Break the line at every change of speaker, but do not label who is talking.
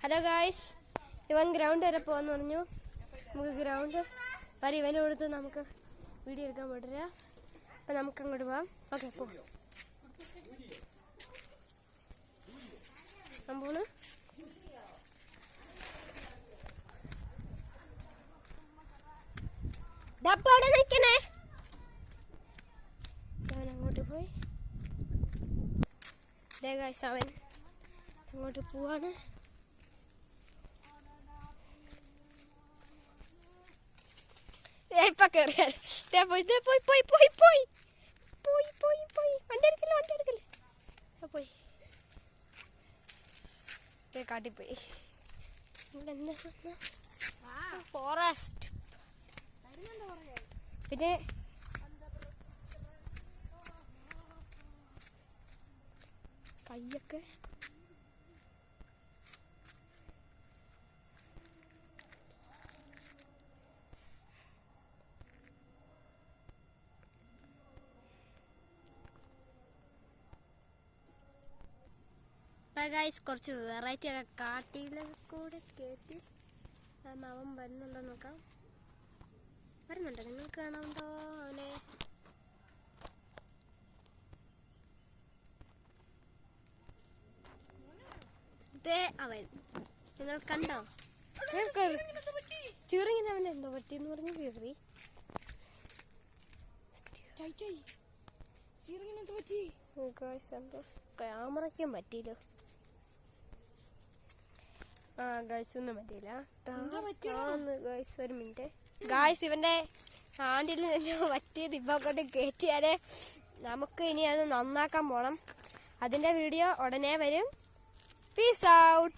Hello guys, ഇവൻ ground വരെ പോകാന്ന് പറഞ്ഞു. നമുക്ക് ഗ്രൗണ്ട് വരെ ഇവനെ കൊടുത്ത് നമുക്ക് വീഡിയോ എടുക്കാൻ പറ്റില്ല. അപ്പം നമുക്ക് അങ്ങോട്ട് പോവാം. ഓക്കെ, പോണ് ഡപ്പോടെ നിൽക്കണേ. അവൻ അങ്ങോട്ട് പോയി. ഗായ്സ്, അവൻ അങ്ങോട്ട് പോവാണ്. ഇപ്പൊ കേറിയാ പോയി പോയി പോയി പോയി പോയി പോയി പോയി പോയി വണ്ടി എടുക്കല്ലേ പോയി കാട്ടിപ്പോയി. ഇവിടെ എന്താ ഫോറസ്റ്റ്. പിന്നെ കയ്യൊക്കെ ഗായ്സ്, കുറച്ച് വെറൈറ്റി ഒക്കെ കാട്ടിയിലൊക്കെ കൂടെ കയറ്റി അവൻ വരുന്നുണ്ടോ നോക്കാം. വരുന്നുണ്ടോ? നിങ്ങൾക്ക് കാണാമുണ്ടോ അവനെ? അവൻ നിങ്ങൾ കണ്ടോ? സ്റ്റിയറിങ്ങിന് അവൻ എന്തോ പറ്റിയെന്ന് പറഞ്ഞ് കയറി. ക്യാമറയ്ക്കും പറ്റിയില്ലോ. ഗായ്സ്, ഒന്നും പറ്റിയില്ല. ഒരു മിനിറ്റ് ഗായ്സ്, ഇവന്റെ ഹാൻഡിൽ പറ്റിയത് ഇപ്പൊ കൊണ്ട് കയറ്റിയാല് നമുക്ക് ഇനി അത് നന്നാക്കാൻ പോണം. അതിന്റെ വീഡിയോ ഉടനെ വരും. Peace out.